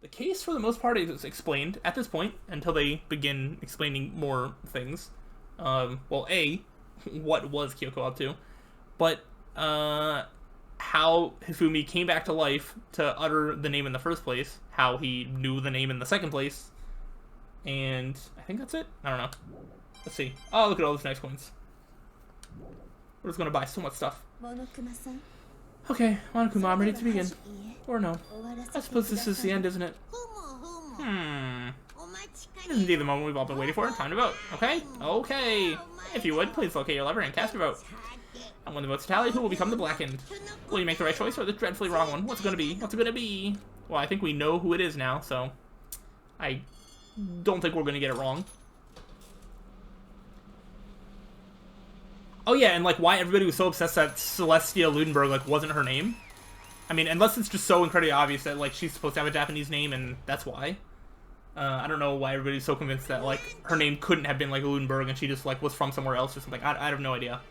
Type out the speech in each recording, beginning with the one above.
the case for the most part is explained at this point until they begin explaining more things. Well, A, what was Kyoko up to, but how Hifumi came back to life to utter the name in the first place, how he knew the name in the second place, and I think that's it. I don't know. Let's see. Oh, look at all those nice coins. We're just gonna buy so much stuff. Okay, Monokuma, I'm ready to begin. Or no. I suppose this is the end, isn't it? This is indeed the moment we've all been waiting for. Time to vote. Okay? Okay. If you would, please locate your lever and cast your vote. And when the votes tally, who will become the blackened? Will you make the right choice or the dreadfully wrong one? What's it gonna be? What's it gonna be? Well, I think we know who it is now, so I don't think we're gonna get it wrong. Oh yeah, and like why everybody was so obsessed that Celestia Ludenberg like wasn't her name. I mean, unless it's just so incredibly obvious that like she's supposed to have a Japanese name and that's why. I don't know why everybody's so convinced that like her name couldn't have been like Ludenberg and she just like was from somewhere else or something. I have no idea.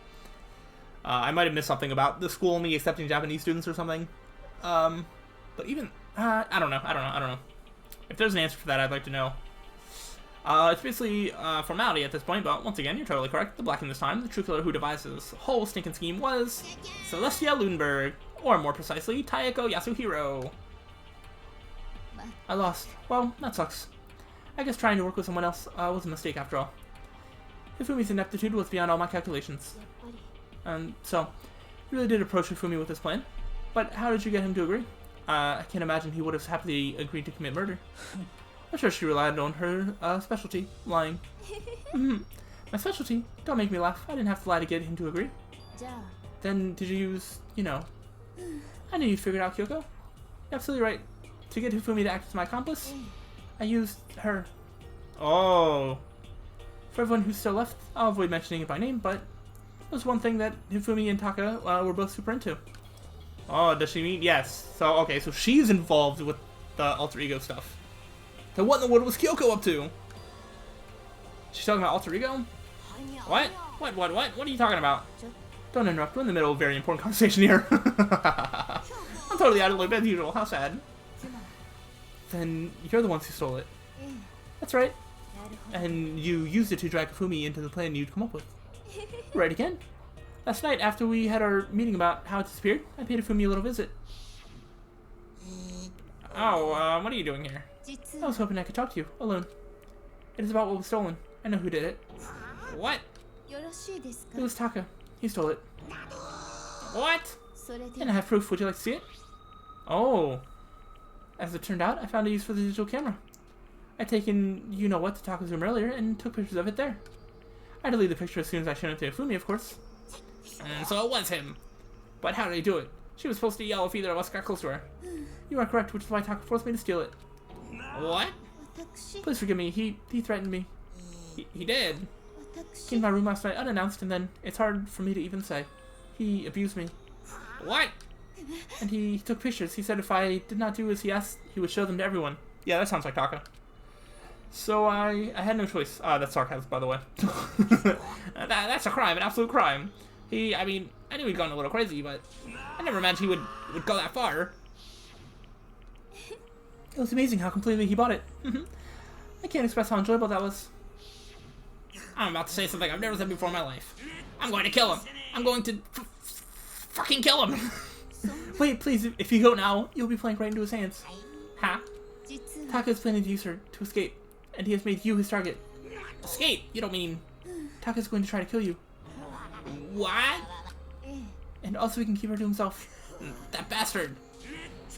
I might have missed something about the school only accepting Japanese students or something. But even I don't know. If there's an answer for that, I'd like to know. It's basically formality at this point, but once again, you're totally correct. The blacking this time, the true killer who devised this whole stinking scheme was Celestia Ludenberg, or more precisely, Taeko Yasuhiro. I lost. Well, that sucks. I guess trying to work with someone else was a mistake after all. Hifumi's ineptitude was beyond all my calculations. And so, you really did approach Hifumi with this plan. But how did you get him to agree? I can't imagine he would have happily agreed to commit murder. I'm sure she relied on her specialty, lying. My specialty? Don't make me laugh. I didn't have to lie to get him to agree. Then did you use, you know... I knew you'd figured out, Kyoko. You're absolutely right. To get Hifumi to act as my accomplice, I used her. Oh. For everyone who's still left, I'll avoid mentioning it by name, but it was one thing that Hifumi and Taka were both super into. Oh, does she mean? Yes. So, okay, so she's involved with the alter ego stuff. So what in the world was Kyoko up to? She's talking about alter ego? What? What? What are you talking about? Don't interrupt. We're in the middle of a very important conversation here. I'm totally out of loop as usual. How sad. Then you're the ones who stole it. That's right. And you used it to drag Hifumi into the plan you'd come up with. Right again. Last night, after we had our meeting about how it disappeared, I paid Hifumi a little visit. Oh, what are you doing here? I was hoping I could talk to you, alone. It is about what was stolen. I know who did it. What? It was Taka. He stole it. What? And I have proof. Would you like to see it? Oh. As it turned out, I found a use for the digital camera. I'd taken you-know-what to Taka's room earlier and took pictures of it there. I deleted the picture as soon as I showed it to Hifumi, of course. So it was him. But how did he do it? She was supposed to yell if either of us got close to her. You are correct, which is why Taka forced me to steal it. What? Please forgive me. He threatened me. He did? Came to my room last night unannounced, and then it's hard for me to even say. He abused me. What? And he took pictures. He said if I did not do as he asked, he would show them to everyone. Yeah, that sounds like Taka. So I had no choice. That's sarcasm, by the way. That's a crime, an absolute crime. I mean, I knew he'd gone a little crazy, but I never imagined he would go that far. It was amazing how completely he bought it. I can't express how enjoyable that was. I'm about to say something I've never said before in my life. I'm going to kill him. I'm going to fucking kill him. Wait, please, if you go now, you'll be playing right into his hands. Huh? Taka is planning to use her to escape, and he has made you his target. Escape? You don't mean... Taka is going to try to kill you. What? And also he can keep her to himself. That bastard.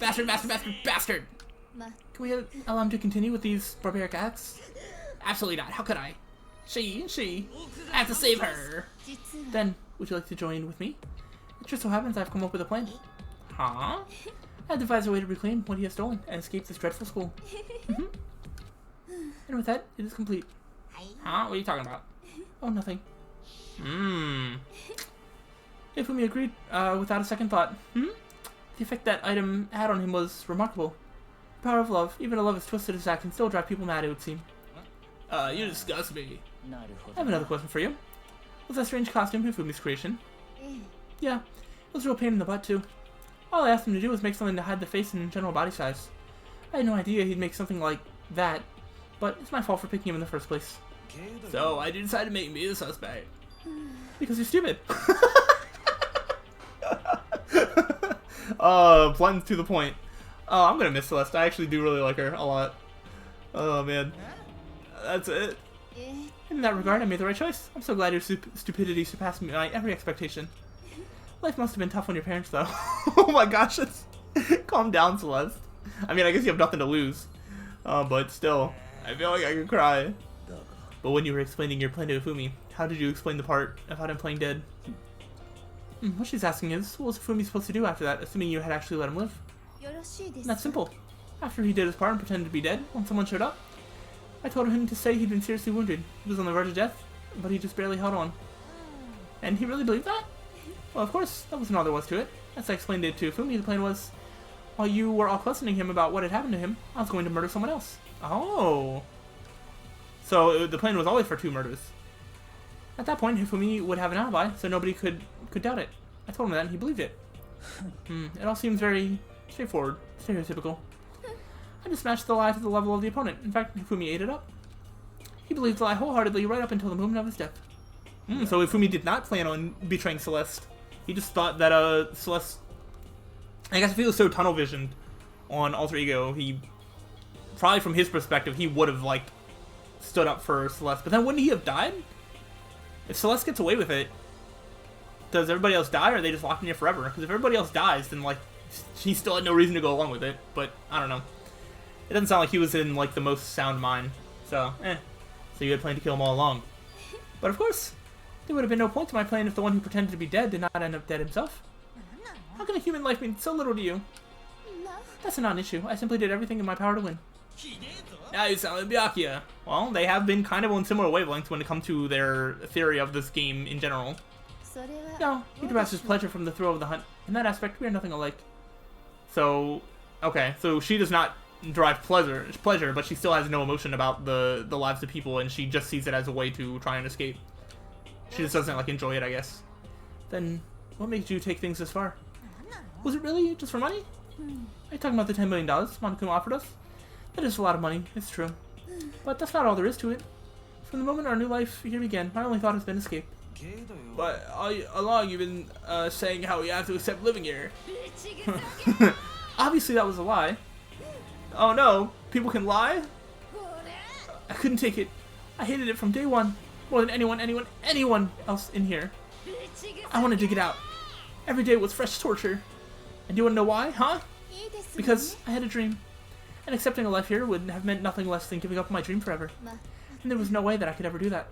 Bastard. Can we allow him to continue with these barbaric acts? Absolutely not. How could I? She. I have to save her. Then, would you like to join with me? It just so happens I've come up with a plan. Huh? I've devised a way to reclaim what he has stolen and escape this dreadful school. And with that, it is complete. Huh? What are you talking about? Oh, nothing. Hifumi agreed without a second thought. The effect that item had on him was remarkable. The power of love, even a love as twisted as that, can still drive people mad, it would seem. You disgust me. I have another question for you. Was that strange costume Hifumi's creation? Yeah, it was a real pain in the butt, too. All I asked him to do was make something to hide the face and general body size. I had no idea he'd make something like that, but it's my fault for picking him in the first place. So I decided to make me the suspect. Because you're stupid. Blunt to the point. Oh, I'm gonna miss Celeste. I actually do really like her a lot. Oh man. That's it. In that regard, I made the right choice. I'm so glad your stupidity surpassed my every expectation. Life must have been tough on your parents, though. Oh my gosh, calm down, Celeste. I mean, I guess you have nothing to lose. But still, I feel like I could cry. But when you were explaining your plan to Ifumi, how did you explain the part about him playing dead? What she's asking is, what was Ifumi supposed to do after that, assuming you had actually let him live? That's simple. After he did his part and pretended to be dead, when someone showed up, I told him to say he'd been seriously wounded. He was on the verge of death, but he just barely held on. And he really believed that? Well, of course, that wasn't all there was to it. As I explained it to Ifumi, the plan was, while you were all questioning him about what had happened to him, I was going to murder someone else. Oh. So the plan was always for 2 murders. At that point, Ifumi would have an alibi, so nobody could doubt it. I told him that, and he believed it. It all seems very straightforward, stereotypical. I just matched the lie to the level of the opponent. In fact, Ifumi ate it up. He believed the lie wholeheartedly right up until the moment of his death. So Ifumi did not plan on betraying Celeste. He just thought that Celeste... I guess if he was so tunnel visioned on Alter Ego, he... Probably from his perspective, he would have, like, stood up for Celeste. But then wouldn't he have died? If Celeste gets away with it, does everybody else die, or are they just locked in here forever? Because if everybody else dies, then, like, he still had no reason to go along with it. But, I don't know. It doesn't sound like he was in, like, the most sound mind. So, So you had planned to kill him all along. But, of course, there would have been no point to my plan if the one who pretended to be dead did not end up dead himself. How can a human life mean so little to you? That's a non-issue. I simply did everything in my power to win. Now you sound like Byakuya. Well, they have been kind of on similar wavelengths when it comes to their theory of this game in general. No, he derives his pleasure from the thrill of the hunt. In that aspect, we are nothing alike. So, okay, so she does not derive pleasure, but she still has no emotion about the lives of people, and she just sees it as a way to try and escape. She just doesn't, like, enjoy it, I guess. Then, what made you take things this far? Was it really just for money? Are you talking about the $10 million Monokuma offered us? That is a lot of money, it's true. But that's not all there is to it. From the moment our new life here began, my only thought has been escape. But all along you've been saying how we have to accept living here. Obviously that was a lie. Oh no, people can lie? I couldn't take it. I hated it from day one. More than anyone else in here. I wanted to get out. Every day was fresh torture. And you wanna know why, huh? Because I had a dream. And accepting a life here would have meant nothing less than giving up my dream forever. And there was no way that I could ever do that.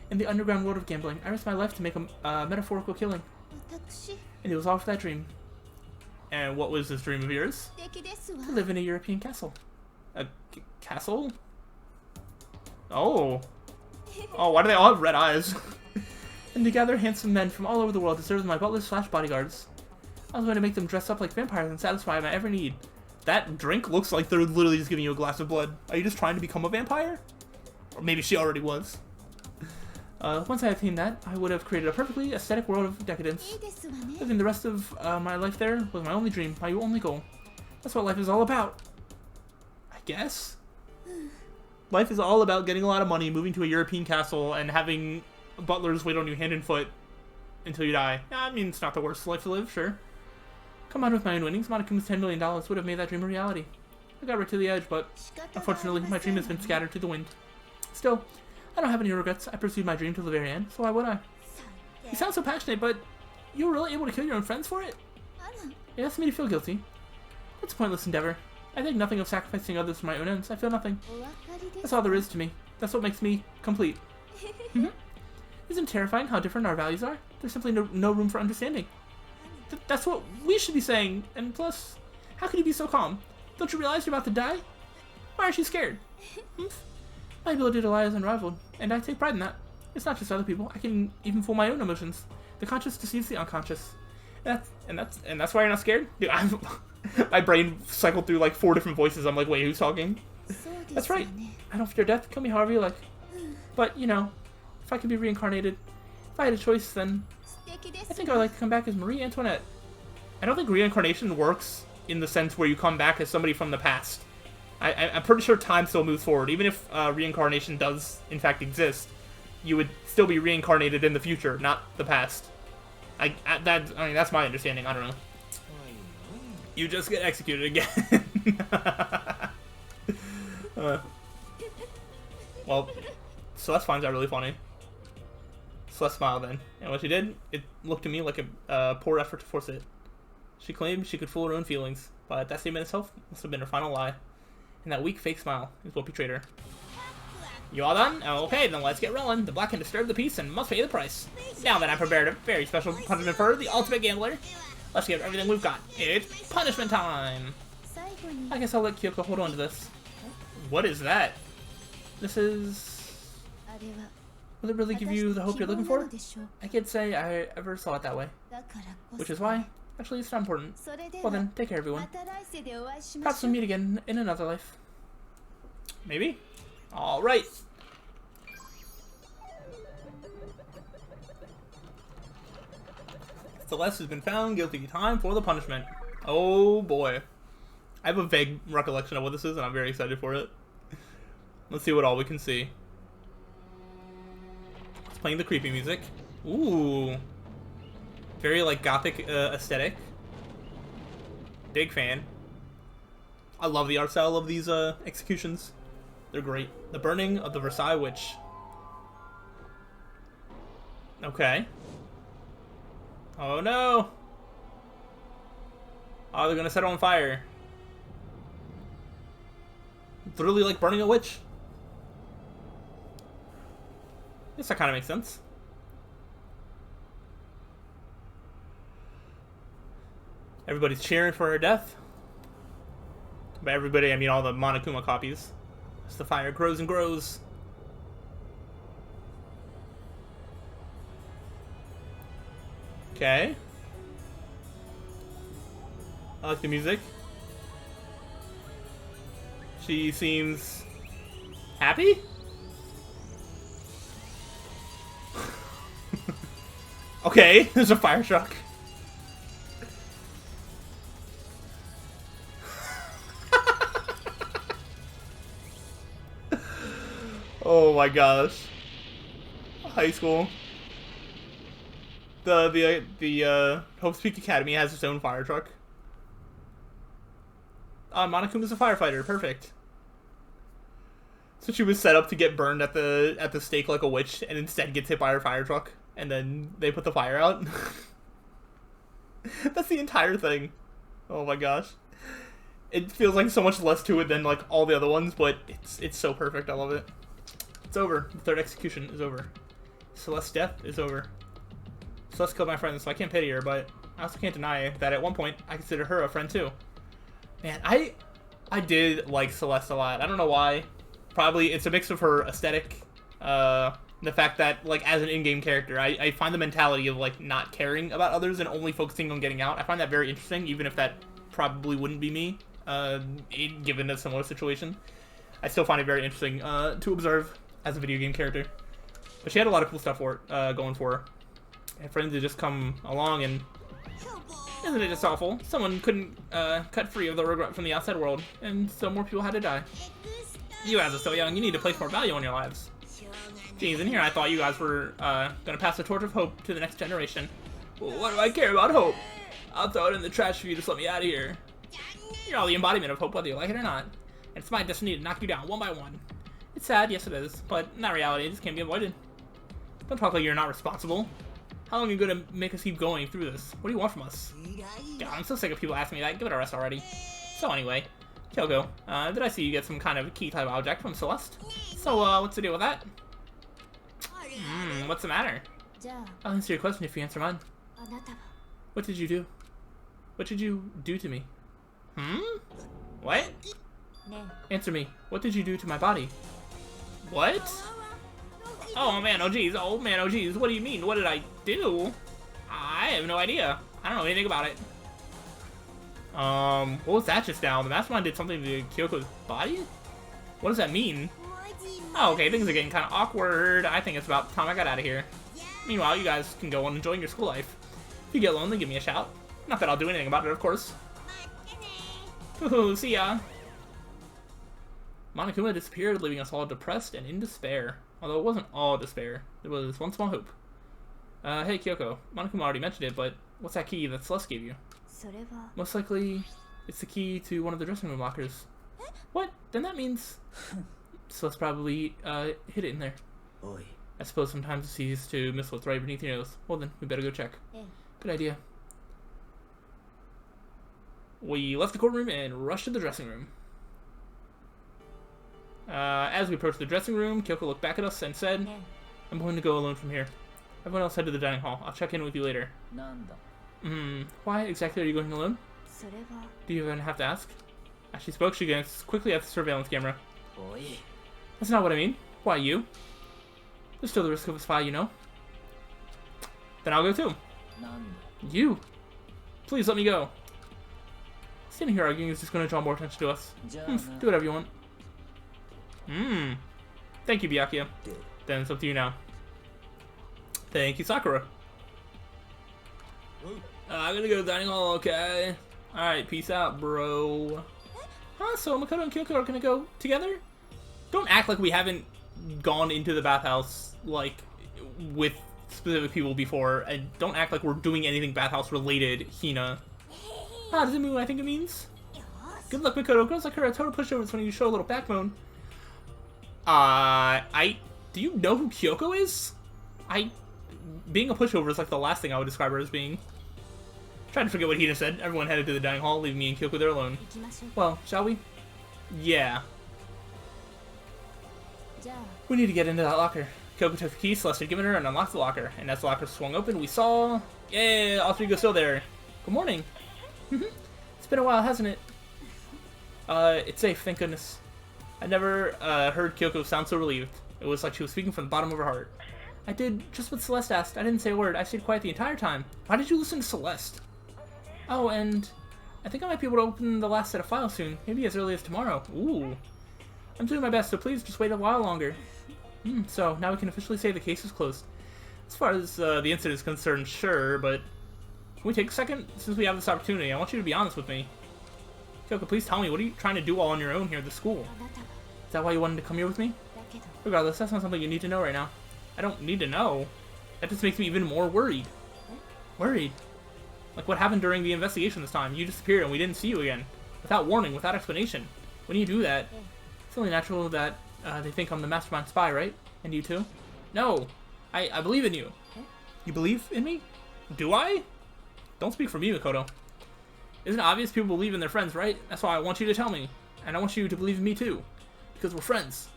In the underground world of gambling, I risked my life to make a metaphorical killing. And it was all for that dream. And what was this dream of yours? To live in a European castle. A castle? Oh. Oh, why do they all have red eyes? And to gather handsome men from all over the world to serve as my butlers / bodyguards. I was going to make them dress up like vampires and satisfy my every need. That drink looks like they're literally just giving you a glass of blood. Are you just trying to become a vampire? Or maybe she already was. Once I attained that, I would have created a perfectly aesthetic world of decadence. Living the rest of my life there was my only dream, my only goal. That's what life is all about. I guess? Life is all about getting a lot of money, moving to a European castle, and having butlers wait on you hand and foot until you die. Yeah, I mean, it's not the worst life to live, sure. Combined with my own winnings, Monokuma's $10 million would have made that dream a reality. I got right to the edge, but unfortunately, my dream has been scattered to the wind. Still, I don't have any regrets. I pursued my dream to the very end, so why would I? You sound so passionate, but you were really able to kill your own friends for it? It has me to feel guilty. It's a pointless endeavor. I think nothing of sacrificing others for my own ends. I feel nothing. That's all there is to me. That's what makes me complete. Isn't it terrifying how different our values are? There's simply no room for understanding. That's what we should be saying. And plus, how can you be so calm? Don't you realize you're about to die? Why aren't you scared? My ability to lie is unrivaled, and I take pride in that. It's not just other people. I can even fool my own emotions. The conscious deceives the unconscious. And that's why you're not scared? Dude, my brain cycled through like 4 different voices. I'm like, wait, who's talking? That's right. I don't fear death. Kill me however you like. But, you know, if I could be reincarnated, if I had a choice, then I think I'd like to come back as Marie Antoinette. I don't think reincarnation works in the sense where you come back as somebody from the past. I'm pretty sure time still moves forward. Even if reincarnation does, in fact, exist, you would still be reincarnated in the future, not the past. I mean, that's my understanding. I don't know. You just get executed again. Well, Celeste finds that really funny. Celeste smiled then, and when she did, it looked to me like a poor effort to force it. She claimed she could fool her own feelings, but that statement itself must have been her final lie. And that weak, fake smile is what betrayed her. You all done? Okay, then let's get rolling. The black can disturb the peace and must pay the price. Now that I've prepared a very special punishment for her, the ultimate gambler, let's give everything we've got. It's punishment time! I guess I'll let Kyoko hold on to this. What is that? This is... Will it really give you the hope you're looking for? I can't say I ever saw it that way. Which is why, actually, it's not important. Well then, take care everyone. Perhaps we'll meet again in another life. Maybe? Alright. Celeste has been found guilty. Time for the punishment. Oh boy. I have a vague recollection of what this is, and I'm very excited for it. Let's see what all we can see. It's playing the creepy music. Ooh. Very, like, gothic aesthetic. Big fan. I love the art style of these executions. They're great. The burning of the Versailles Witch. Okay. Oh no! Oh, they're gonna set her on fire. Literally like burning a witch. Guess that kind of makes sense. Everybody's cheering for her death. By everybody, I mean all the Monokuma copies. As the fire grows and grows. Okay. I like the music. She seems happy? Okay, there's a fire truck. Oh my gosh. High school. The Hope's Peak Academy has its own fire truck. Monokuma's a firefighter. Perfect. So she was set up to get burned at the stake like a witch, and instead gets hit by her fire truck, and then they put the fire out. That's the entire thing. Oh my gosh. It feels like so much less to it than like all the other ones, but it's so perfect. I love it. It's over. The third execution is over. Celeste's death is over. Celeste killed my friend, so I can't pity her, but I also can't deny that at one point I considered her a friend too. Man, I did like Celeste a lot. I don't know why. Probably it's a mix of her aesthetic, the fact that like as an in-game character, I find the mentality of like not caring about others and only focusing on getting out. I find that very interesting, even if that probably wouldn't be me, given a similar situation. I still find it very interesting to observe as a video game character. But she had a lot of cool stuff for it, going for her. And friends had just come along and... Isn't it just awful? Someone couldn't cut free of the regret from the outside world, and so more people had to die. You guys are so young, you need to place more value on your lives. Geez, in here I thought you guys were gonna pass the torch of hope to the next generation. Well, what do I care about hope? I'll throw it in the trash for you to let me out of here. You're all the embodiment of hope, whether you like it or not. And it's my destiny to knock you down one by one. It's sad, yes it is, but in that reality, it just can't be avoided. Don't talk like you're not responsible. How long are you gonna make us keep going through this? What do you want from us? God, I'm so sick of people asking me that. Give it a rest already. So anyway, Kyoko, did I see you get some kind of key type object from Celeste? So, what's the deal with that? What's the matter? I'll answer your question if you answer mine. What did you do? What did you do to me? What? Answer me. What did you do to my body? What? Oh man, oh geez, oh man, oh geez, what do you mean? What did I do? I have no idea. I don't know anything about it. What was that just now? The mastermind did something to Kyoko's body? What does that mean? Oh, okay, things are getting kind of awkward. I think it's about time I got out of here. Meanwhile, you guys can go on enjoying your school life. If you get lonely, give me a shout. Not that I'll do anything about it, of course. Woohoo, see ya. Monokuma disappeared, leaving us all depressed and in despair. Although it wasn't all despair. There was one small hope. Hey Kyoko. Monokuma already mentioned it, but what's that key that Celeste gave you? Most likely, it's the key to one of the dressing room lockers. What? Then that means... Celeste probably hid it in there. I suppose sometimes it's easy to miss what's right beneath your nose. Well then, we better go check. Good idea. We left the courtroom and rushed to the dressing room. As we approached the dressing room, Kyoko looked back at us and said, I'm going to go alone from here. Everyone else head to the dining hall. I'll check in with you later. Why exactly are you going alone? Do you even have to ask? As she spoke, she glanced quickly at the surveillance camera. That's not what I mean. Why you? There's still the risk of a spy, you know. Then I'll go too. You? Please let me go. Standing here arguing is just going to draw more attention to us. Do whatever you want. Thank you, Byakuya. Then it's up to you now. Thank you, Sakura. I'm gonna go to the dining hall, okay? Alright, peace out, bro. So Makoto and Kyoko are gonna go together? Don't act like we haven't gone into the bathhouse, like, with specific people before, and don't act like we're doing anything bathhouse related, Hina. Does it mean what I think it means? Good luck, Makoto. Girls like her are total pushovers when you show a little backbone. Do you know who Kyoko is? Being a pushover is like the last thing I would describe her as being. Trying to forget what Hina said. Everyone headed to the dining hall, leaving me and Kyoko there alone. Well, shall we? Yeah. We need to get into that locker. Kyoko took the key Celeste had given her and unlocked the locker. And as the locker swung open, we saw... Yeah, all three go still there. Good morning. It's been a while, hasn't it? It's safe, thank goodness. I never heard Kyoko sound so relieved. It was like she was speaking from the bottom of her heart. I did just what Celeste asked. I didn't say a word. I stayed quiet the entire time. Why did you listen to Celeste? Oh, and I think I might be able to open the last set of files soon. Maybe as early as tomorrow. Ooh. I'm doing my best, so please just wait a while longer. So, now we can officially say the case is closed. As far as the incident is concerned, sure, but... Can we take a second? Since we have this opportunity, I want you to be honest with me. Kyoko, please tell me, what are you trying to do all on your own here at the school? Is that why you wanted to come here with me? Regardless, that's not something you need to know right now. I don't need to know. That just makes me even more worried. Worried? Like what happened during the investigation this time? You disappeared and we didn't see you again. Without warning, without explanation. When you do that, it's only natural that they think I'm the mastermind spy, right? And you too? No! I believe in you. You believe in me? Do I? Don't speak for me, Makoto. Isn't it obvious people believe in their friends, right? That's why I want you to tell me. And I want you to believe in me too. Because we're friends.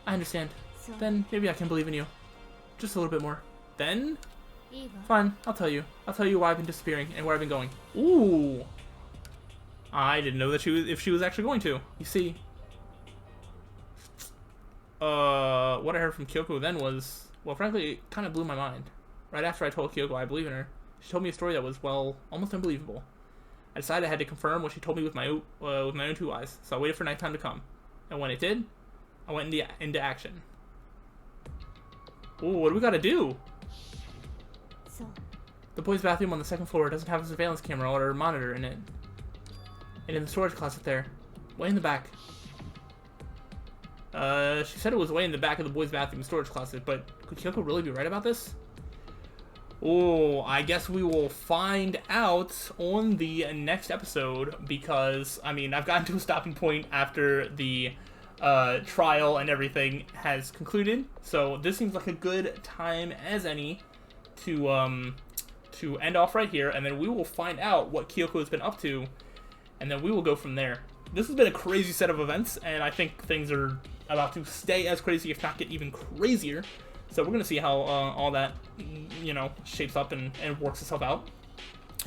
I understand. Then maybe I can believe in you. Just a little bit more. Then? Fine, I'll tell you. I'll tell you why I've been disappearing and where I've been going. Ooh! I didn't know that if she was actually going to. You see. What I heard from Kyoko then was, well, frankly, it kind of blew my mind. Right after I told Kyoko I believe in her, she told me a story that was, well, almost unbelievable. I decided I had to confirm what she told me with my own two eyes, so I waited for nighttime to come. And when it did, I went into action. Ooh, what do we gotta do? The boys' bathroom on the second floor doesn't have a surveillance camera or a monitor in it. And in the storage closet there, way in the back. She said it was way in the back of the boys' bathroom storage closet, but could Kyoko really be right about this? Oh, I guess we will find out on the next episode, because, I mean, I've gotten to a stopping point after the trial and everything has concluded, so this seems like a good time as any to end off right here, and then we will find out what Kyoko has been up to, and then we will go from there. This has been a crazy set of events, and I think things are about to stay as crazy, if not get even crazier. So we're going to see how all that, shapes up and works itself out.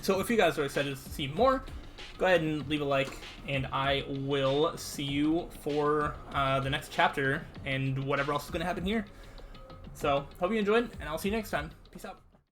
So if you guys are excited to see more, go ahead and leave a like, and I will see you for the next chapter and whatever else is going to happen here. So hope you enjoyed, and I'll see you next time. Peace out.